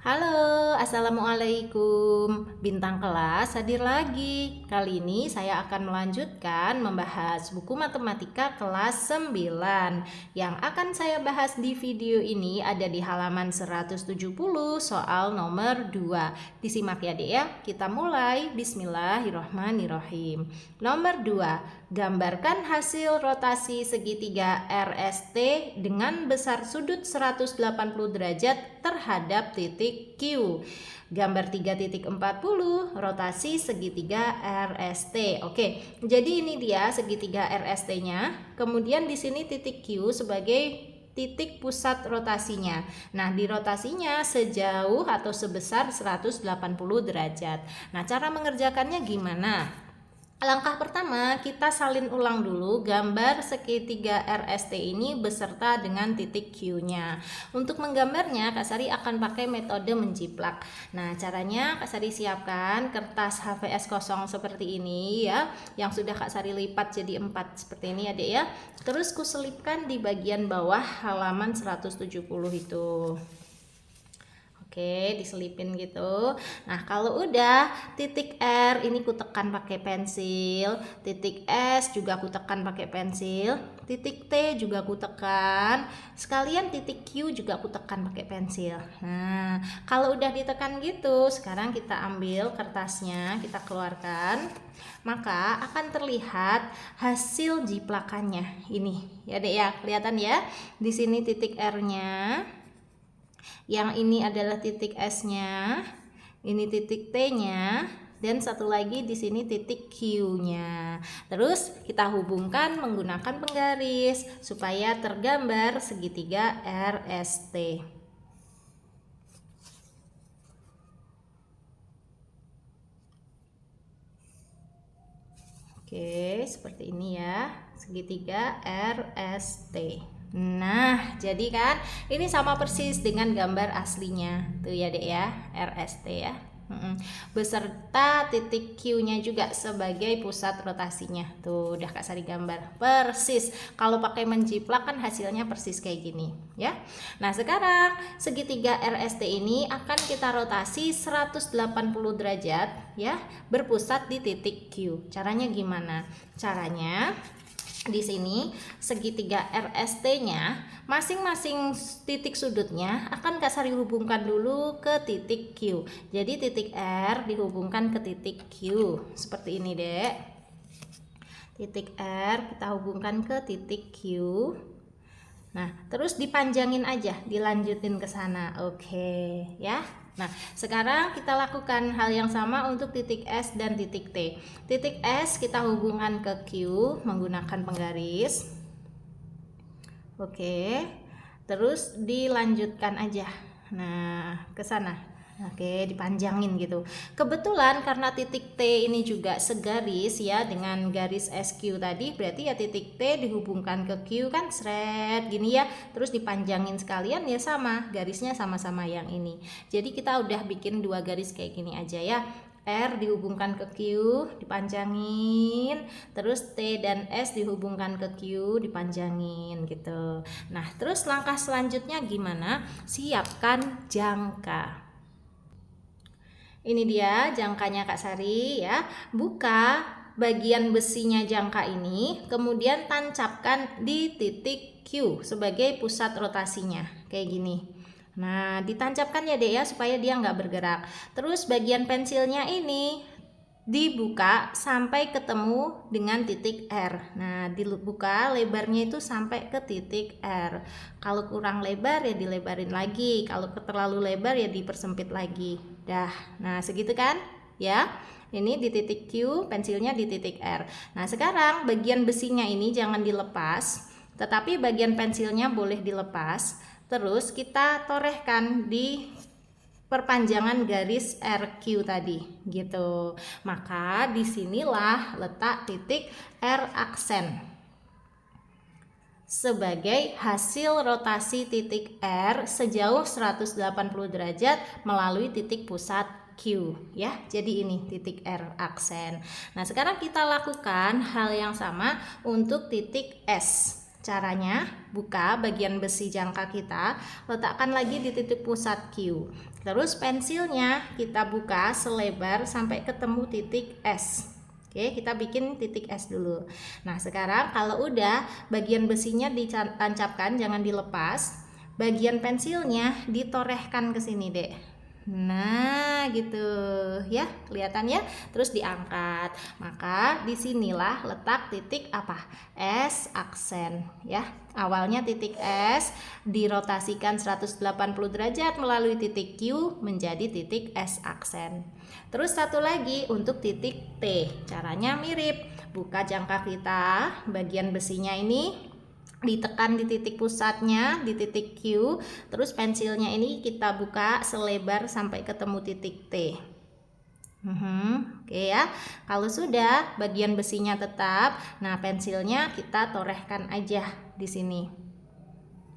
Halo, assalamualaikum. Bintang kelas hadir lagi. Kali ini saya akan melanjutkan membahas buku matematika kelas 9. Yang akan saya bahas di video ini ada di halaman 170 soal nomor 2. Disimak ya Dek ya. Kita mulai. Bismillahirrahmanirrahim. Nomor 2. Gambarkan hasil rotasi segitiga RST dengan besar sudut 180 derajat terhadap titik Q. Gambar 3.40 rotasi segitiga RST. Oke, jadi ini dia segitiga RST-nya. Kemudian di sini titik Q sebagai titik pusat rotasinya. Nah, di rotasinya sejauh atau sebesar 180 derajat. Nah, cara mengerjakannya gimana? Langkah pertama, kita salin ulang dulu gambar segitiga RST ini beserta dengan titik Q-nya. Untuk menggambarnya, Kak Sari akan pakai metode menjiplak. Nah, caranya Kak Sari siapkan kertas HVS kosong seperti ini ya, yang sudah Kak Sari lipat jadi 4 seperti ini ya Dek ya. Terus kuselipkan di bagian bawah halaman 170 itu. Oke, diselipin gitu. Nah, kalau udah titik R ini ku tekan pakai pensil, titik S juga ku tekan pakai pensil, titik T juga ku tekan, sekalian titik Q juga ku tekan pakai pensil. Nah, kalau udah ditekan gitu, sekarang kita ambil kertasnya, kita keluarkan, maka akan terlihat hasil jiplakannya. Ini ya Dek ya, kelihatan ya. Di sini titik R-nya. Yang ini adalah titik S-nya, ini titik T-nya, dan satu lagi di sini titik Q-nya. Terus kita hubungkan menggunakan penggaris supaya tergambar segitiga RST. Oke, seperti ini ya, segitiga RST. Nah, jadi kan ini sama persis dengan gambar aslinya. Tuh ya Dek ya, RST ya. Beserta titik Q-nya juga sebagai pusat rotasinya. Tuh udah Kak Sari gambar persis. Kalau pakai menjiplak kan hasilnya persis kayak gini ya. Nah, sekarang segitiga RST ini akan kita rotasi 180 derajat ya, berpusat di titik Q. Caranya gimana? Caranya di sini segitiga RST-nya masing-masing titik sudutnya akan Kak Sari hubungkan dulu ke titik Q. Jadi titik R dihubungkan ke titik Q. Seperti ini, Dek. Titik R kita hubungkan ke titik Q. Nah, terus dipanjangin aja, dilanjutin ke sana. Oke, ya. Nah, sekarang kita lakukan hal yang sama untuk titik S dan titik T. Titik S kita hubungkan ke Q menggunakan penggaris. Oke. Terus dilanjutkan aja. Nah, ke sana. Oke, dipanjangin gitu. Kebetulan karena titik T ini juga segaris ya dengan garis SQ tadi, berarti ya titik T dihubungkan ke Q kan seret gini ya. Terus dipanjangin sekalian ya sama, garisnya sama-sama yang ini. Jadi kita udah bikin dua garis kayak gini aja ya. R dihubungkan ke Q, dipanjangin, terus T dan S dihubungkan ke Q, dipanjangin gitu. Nah, terus langkah selanjutnya gimana? Siapkan jangka. Ini dia jangkanya Kak Sari ya. Buka bagian besinya jangka ini, kemudian tancapkan di titik Q sebagai pusat rotasinya. Kayak gini. Nah, ditancapkan ya Dek ya supaya dia nggak bergerak. Terus bagian pensilnya ini dibuka sampai ketemu dengan titik R. Nah, dibuka lebarnya itu sampai ke titik R. Kalau kurang lebar ya dilebarin lagi. Kalau terlalu lebar ya dipersempit lagi. Dah. Nah, segitu kan? Ya. Ini di titik Q, pensilnya di titik R. Nah, sekarang bagian besinya ini jangan dilepas, tetapi bagian pensilnya boleh dilepas. Terus kita torehkan di perpanjangan garis RQ tadi gitu. Maka disinilah letak titik R aksen sebagai hasil rotasi titik R sejauh 180 derajat melalui titik pusat Q ya. Jadi ini titik R aksen. Nah, sekarang kita lakukan hal yang sama untuk titik S. Caranya, buka bagian besi jangka kita, letakkan lagi di titik pusat Q. Terus pensilnya kita buka selebar sampai ketemu titik S. Oke, kita bikin titik S dulu. Nah, sekarang kalau udah bagian besinya ditancapkan, jangan dilepas. Bagian pensilnya ditorehkan ke sini, Dek. Nah, gitu ya, kelihatan ya. Terus diangkat. Maka disinilah letak titik apa? S aksen ya. Awalnya titik S dirotasikan 180 derajat melalui titik Q menjadi titik S aksen. Terus satu lagi untuk titik T. Caranya mirip. Buka jangka kita, bagian besinya ini ditekan di titik pusatnya, di titik Q, terus pensilnya ini kita buka selebar sampai ketemu titik T. Oke ya, kalau sudah bagian besinya tetap, nah pensilnya kita torehkan aja di sini.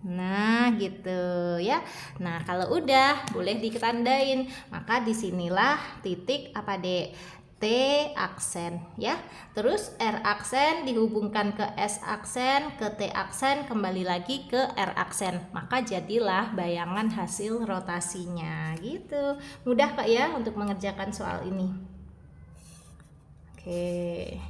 Nah gitu ya. Nah kalau udah boleh ditandain, maka disinilah titik apa Dek? T aksen ya. Terus R aksen dihubungkan ke S aksen, ke T aksen, kembali lagi ke R aksen. Maka jadilah bayangan hasil rotasinya gitu. Mudah Kak ya untuk mengerjakan soal ini. Oke.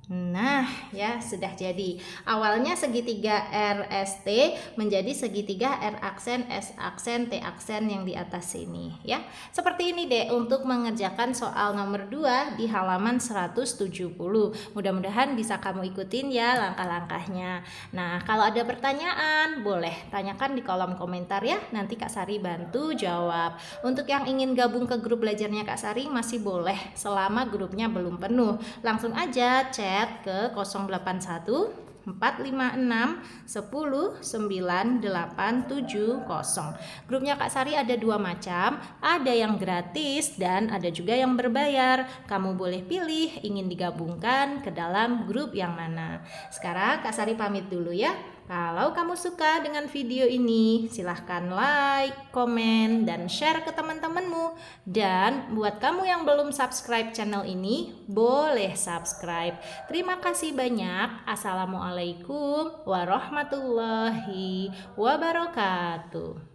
Nah, ya sudah jadi. Awalnya segitiga RST menjadi segitiga R aksen, S aksen, T aksen yang di atas sini ya. Seperti ini deh untuk mengerjakan soal nomor 2 di halaman 170. Mudah-mudahan bisa kamu ikutin ya langkah-langkahnya. Nah, kalau ada pertanyaan boleh tanyakan di kolom komentar ya. Nanti Kak Sari bantu jawab. Untuk yang ingin gabung ke grup belajarnya Kak Sari masih boleh selama grupnya belum penuh. Langsung aja chat ke 081 456 10 9870. Grupnya Kak Sari ada 2 macam, ada yang gratis dan ada juga yang berbayar. Kamu boleh pilih ingin digabungkan ke dalam grup yang mana. Sekarang Kak Sari pamit dulu ya. Kalau kamu suka dengan video ini, silahkan like, komen, dan share ke teman-temanmu. Dan buat kamu yang belum subscribe channel ini, boleh subscribe. Terima kasih banyak. Assalamualaikum warahmatullahi wabarakatuh.